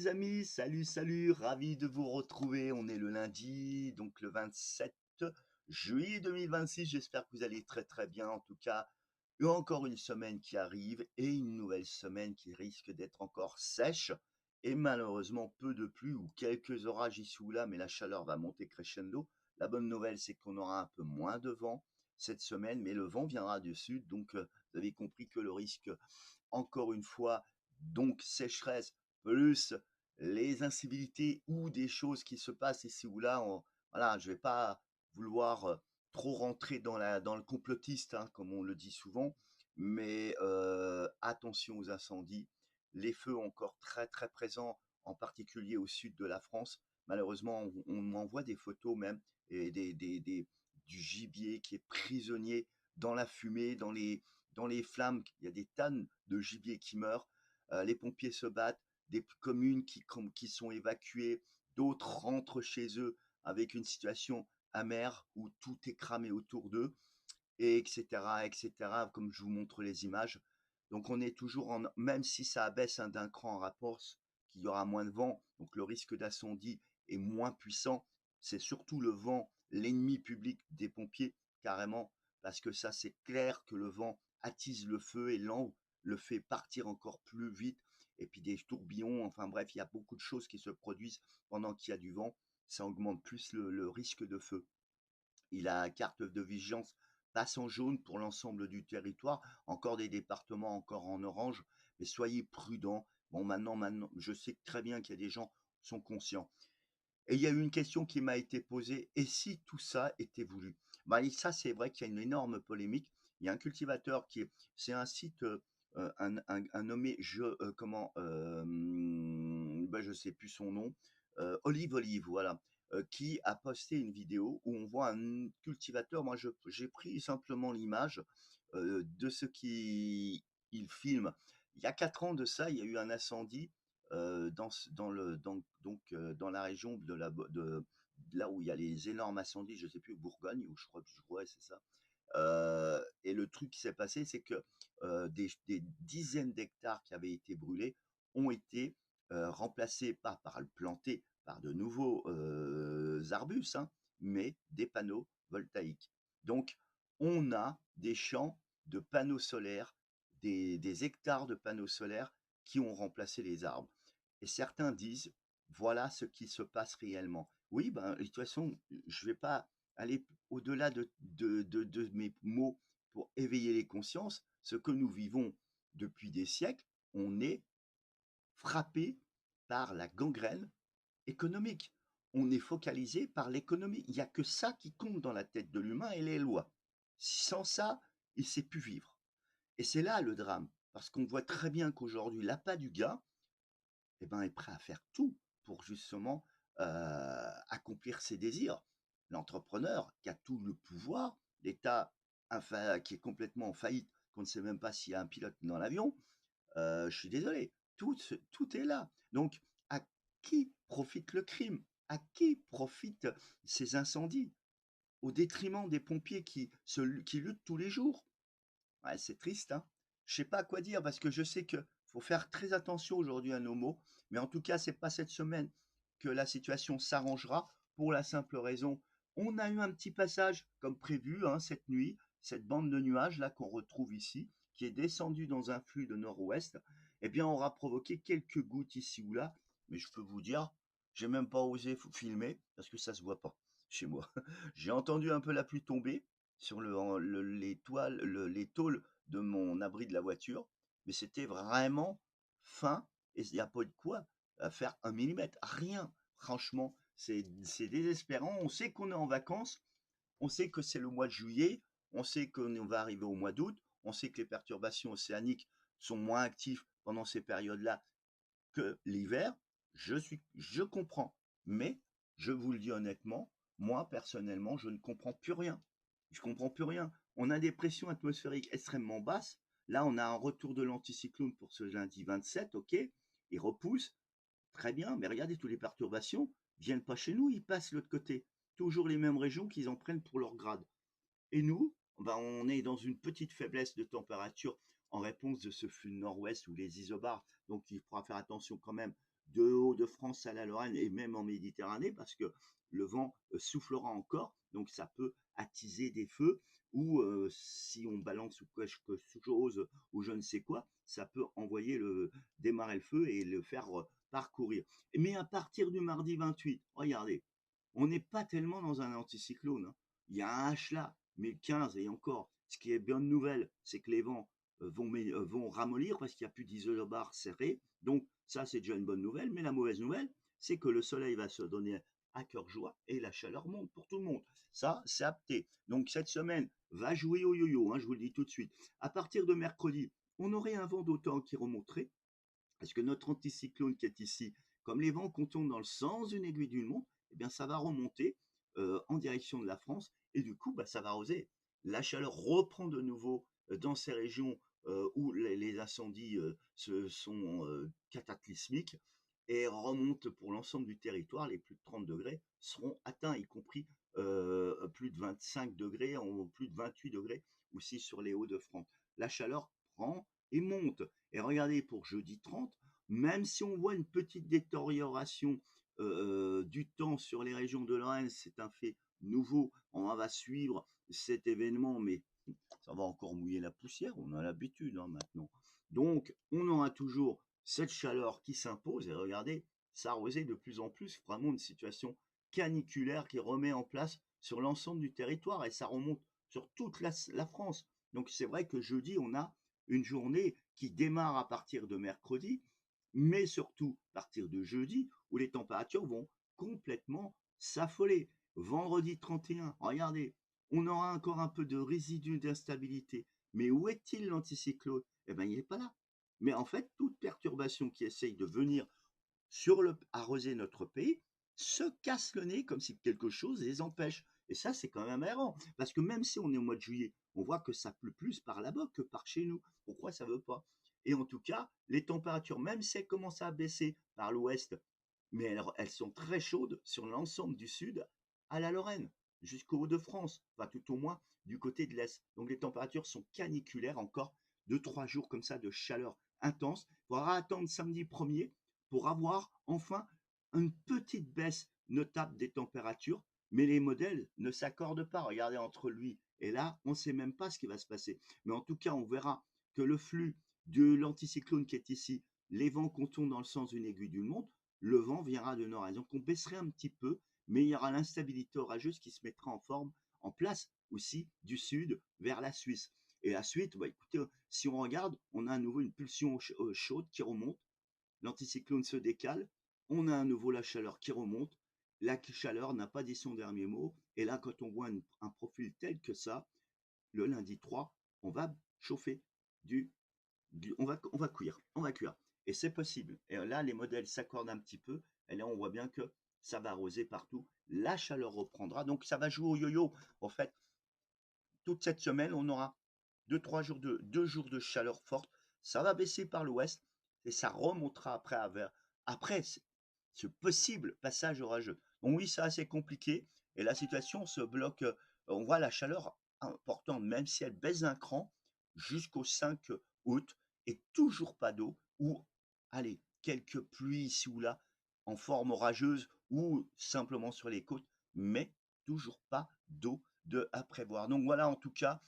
les amis, salut, ravi de vous retrouver. On est le lundi, donc le 27 juillet 2026. J'espère que vous allez très bien. En tout cas, encore une semaine qui arrive et une nouvelle semaine qui risque d'être encore sèche et malheureusement peu de pluie ou quelques orages ici ou là, mais la chaleur va monter crescendo. La bonne nouvelle, c'est qu'on aura un peu moins de vent cette semaine, mais le vent viendra du sud, donc vous avez compris que le risque, encore une fois, donc sécheresse, plus les incivilités ou des choses qui se passent ici ou là. Voilà, je vais pas vouloir trop rentrer dans le complotiste, hein, comme on le dit souvent, mais attention aux incendies. Les feux encore très présents, en particulier au sud de la France. Malheureusement, on m'envoie des photos même et du gibier qui est prisonnier dans la fumée, dans les flammes. Il y a des tonnes de gibier qui meurent. Les pompiers se battent, des communes qui sont évacuées, d'autres rentrent chez eux avec une situation amère où tout est cramé autour d'eux, et etc., comme je vous montre les images. Donc on est toujours même si ça abaisse d'un cran en rapport, qu'il y aura moins de vent, donc le risque d'incendie est moins puissant. C'est surtout le vent, l'ennemi public des pompiers, carrément, parce que ça c'est clair que le vent attise le feu et le fait partir encore plus vite. Et puis des tourbillons, enfin bref, il y a beaucoup de choses qui se produisent pendant qu'il y a du vent. Ça augmente plus le risque de feu. Et la carte de vigilance passe en jaune pour l'ensemble du territoire. Encore des départements encore en orange, mais soyez prudents. Bon, maintenant, je sais très bien qu'il y a des gens qui sont conscients. Et il y a eu une question qui m'a été posée, et si tout ça était voulu? Bah, et ça, c'est vrai qu'il y a une énorme polémique. Il y a un cultivateur c'est un site, un nommé, bah, je sais plus son nom, Olive, voilà, qui a posté une vidéo où on voit un cultivateur. Moi, j'ai pris simplement l'image de ce qu'il filme. Il y a 4 ans de ça, il y a eu un incendie dans la région de là où il y a les énormes incendies, je sais plus, Bourgogne, ou je crois, c'est ça. Et le truc qui s'est passé, c'est que des dizaines d'hectares qui avaient été brûlés ont été remplacés, pas par le planter par de nouveaux arbustes, hein, mais des panneaux voltaïques. Donc, on a des champs de panneaux solaires, des hectares de panneaux solaires qui ont remplacé les arbres. Et certains disent, voilà ce qui se passe réellement. Oui, ben, de toute façon, je ne vais pas aller au-delà de mes mots pour éveiller les consciences. Ce que nous vivons depuis des siècles, on est frappé par la gangrène économique. On est focalisé par l'économie. Il n'y a que ça qui compte dans la tête de l'humain et les lois. Sans ça, il ne sait plus vivre. Et c'est là le drame, parce qu'on voit très bien qu'aujourd'hui, l'appât du gars, eh ben, est prêt à faire tout pour justement accomplir ses désirs. L'entrepreneur qui a tout le pouvoir, l'État qui est complètement en faillite, qu'on ne sait même pas s'il y a un pilote dans l'avion, je suis désolé, tout est là. Donc, à qui profite le crime? À qui profitent ces incendies? Au détriment des pompiers qui luttent tous les jours. Ouais, c'est triste, hein. Je sais pas à quoi dire parce que je sais que faut faire très attention aujourd'hui à nos mots, mais en tout cas, c'est pas cette semaine que la situation s'arrangera pour la simple raison. On a eu un petit passage comme prévu, hein, cette nuit, cette bande de nuages là qu'on retrouve ici, qui est descendue dans un flux de nord-ouest, eh bien, aura provoqué quelques gouttes ici ou là, mais je peux vous dire, j'ai même pas osé filmer parce que ça se voit pas chez moi. J'ai entendu un peu la pluie tomber sur les tôles de mon abri de la voiture, mais c'était vraiment fin et il n'y a pas de quoi faire 1 millimètre, rien. Franchement, c'est désespérant. On sait qu'on est en vacances, on sait que c'est le mois de juillet, on sait qu'on va arriver au mois d'août, on sait que les perturbations océaniques sont moins actives pendant ces périodes-là que l'hiver. Je comprends, mais je vous le dis honnêtement, moi personnellement, je ne comprends plus rien. Je comprends plus rien. On a des pressions atmosphériques extrêmement basses. Là, on a un retour de l'anticyclone pour ce lundi 27, ok? Il repousse, très bien, mais regardez, toutes les perturbations viennent pas chez nous, ils passent de l'autre côté. Toujours les mêmes régions qu'ils en prennent pour leur grade. Et nous, ben, on est dans une petite faiblesse de température en réponse de ce flux nord-ouest ou les isobars. Donc, il faudra faire attention quand même de Hauts-de-France à la Lorraine et même en Méditerranée, parce que le vent soufflera encore, donc ça peut attiser des feux, ou si on balance ou quelque chose ou je ne sais quoi, ça peut démarrer le feu et le faire parcourir. Mais à partir du mardi 28, regardez, on n'est pas tellement dans un anticyclone, hein. Il y a un H là, mais le 15 et encore. Ce qui est bonne nouvelle, c'est que les vents vont ramollir parce qu'il n'y a plus d'isobar serré. Donc ça, c'est déjà une bonne nouvelle. Mais la mauvaise nouvelle, c'est que le soleil va se donner à cœur joie et la chaleur monte pour tout le monde. Ça, c'est apté. Donc cette semaine va jouer au yo-yo, hein, je vous le dis tout de suite. À partir de mercredi, on aurait un vent d'automne qui remonterait parce que notre anticyclone qui est ici, comme les vents qu'on tourne dans le sens d'une aiguille d'une montre, eh bien ça va remonter en direction de la France et du coup, bah, ça va arroser. La chaleur reprend de nouveau dans ces régions où les incendies sont cataclysmiques et remonte pour l'ensemble du territoire. Les plus de 30 degrés seront atteints, y compris plus de 25 degrés, plus de 28 degrés aussi sur les Hauts-de-France. La chaleur prend et monte. Et regardez, pour jeudi 30, même si on voit une petite détérioration du temps sur les régions de Lorraine, c'est un fait nouveau. On va suivre cet événement, mais ça va encore mouiller la poussière, on a l'habitude hein, maintenant. Donc, on aura toujours cette chaleur qui s'impose, et regardez, s'arroser de plus en plus, vraiment une situation caniculaire qui remet en place sur l'ensemble du territoire, et ça remonte sur toute la France. Donc, c'est vrai que jeudi, on a une journée qui démarre à partir de mercredi, mais surtout à partir de jeudi, où les températures vont complètement s'affoler. Vendredi 31, regardez, on aura encore un peu de résidu d'instabilité. Mais où est-il l'anticyclone? Eh bien, il n'est pas là. Mais en fait, toute perturbation qui essaye de venir arroser notre pays se casse le nez comme si quelque chose les empêche. Et ça, c'est quand même aberrant. Parce que même si on est au mois de juillet, on voit que ça pleut plus par là-bas que par chez nous. Pourquoi ça ne veut pas? Et en tout cas, les températures, même si elles commencent à baisser par l'ouest, mais elles sont très chaudes sur l'ensemble du sud à la Lorraine, jusqu'au Hauts-de-France, enfin tout au moins du côté de l'Est. Donc les températures sont caniculaires encore 2-3 jours comme ça de chaleur intense. Il faudra attendre samedi 1er pour avoir enfin une petite baisse notable des températures, mais les modèles ne s'accordent pas. Regardez entre lui et là, on ne sait même pas ce qui va se passer. Mais en tout cas, on verra que le flux de l'anticyclone qui est ici, les vents qu'on tourne dans le sens d'une aiguille d'une montre, le vent viendra de nord. Donc on baisserait un petit peu, mais il y aura l'instabilité orageuse qui se mettra en place aussi du sud vers la Suisse. Et la suite, bah, écoutez, si on regarde, on a à nouveau une pulsion chaude qui remonte, l'anticyclone se décale, on a à nouveau la chaleur qui remonte, la chaleur n'a pas dit son dernier mot, et là quand on voit un profil tel que ça, le lundi 3, on va chauffer on va cuire. Et c'est possible. Et là, les modèles s'accordent un petit peu. Et là, on voit bien que ça va arroser partout. La chaleur reprendra. Donc, ça va jouer au yo-yo. En fait, toute cette semaine, on aura 2 jours de chaleur forte. Ça va baisser par l'ouest et ça remontera après ce possible passage orageux. Donc oui, c'est assez compliqué et la situation se bloque. On voit la chaleur importante, même si elle baisse d'un cran jusqu'au 5 août et toujours pas d'eau ou, allez, quelques pluies ici ou là en forme orageuse ou simplement sur les côtes, mais toujours pas d'eau à prévoir. Donc voilà, en tout cas,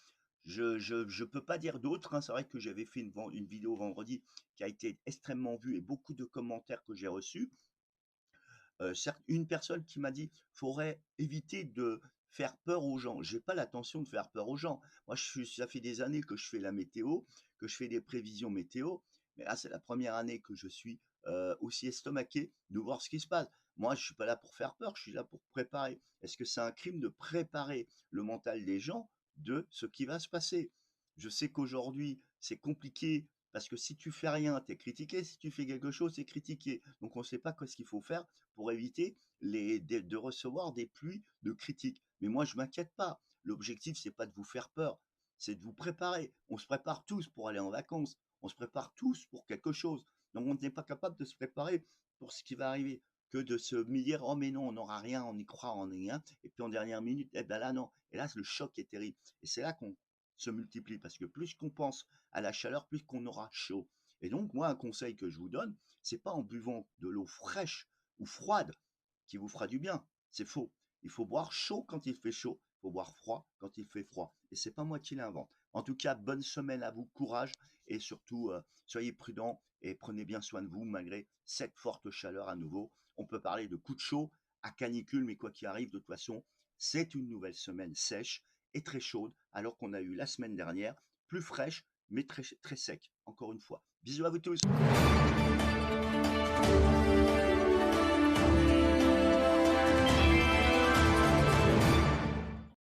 je peux pas dire d'autre, hein. C'est vrai que j'avais fait une vidéo vendredi qui a été extrêmement vue et beaucoup de commentaires que j'ai reçus. Certes, une personne qui m'a dit faudrait éviter de faire peur aux gens. J'ai pas l'intention de faire peur aux gens. Moi, ça fait des années que je fais la météo, que je fais des prévisions météo, mais là, c'est la première année que je suis aussi estomaqué de voir ce qui se passe. Moi, je suis pas là pour faire peur, je suis là pour préparer. Est-ce que c'est un crime de préparer le mental des gens de ce qui va se passer? Je sais qu'aujourd'hui, c'est compliqué parce que si tu fais rien, tu es critiqué. Si tu fais quelque chose, c'est critiqué. Donc, on ne sait pas ce qu'il faut faire pour éviter de recevoir des pluies de critiques. Mais moi, je m'inquiète pas. L'objectif, c'est pas de vous faire peur, c'est de vous préparer. On se prépare tous pour aller en vacances. On se prépare tous pour quelque chose. Donc, on n'est pas capable de se préparer pour ce qui va arriver que de se dire oh mais non on n'aura rien, on y croit, on n'y rien, et puis en dernière minute eh ben là non, et là le choc est terrible, et c'est là qu'on se multiplie parce que plus qu'on pense à la chaleur, plus qu'on aura chaud. Et donc, moi, un conseil que je vous donne, c'est pas en buvant de l'eau fraîche ou froide qui vous fera du bien. C'est faux. Il faut boire chaud quand il fait chaud, il faut boire froid quand il fait froid. Et c'est pas moi qui l'invente. En tout cas, bonne semaine à vous, courage et surtout, soyez prudents et prenez bien soin de vous malgré cette forte chaleur à nouveau. On peut parler de coup de chaud à canicule, mais quoi qu'il arrive, de toute façon, c'est une nouvelle semaine sèche et très chaude, alors qu'on a eu la semaine dernière plus fraîche, mais très, très sec, encore une fois. Bisous à vous tous.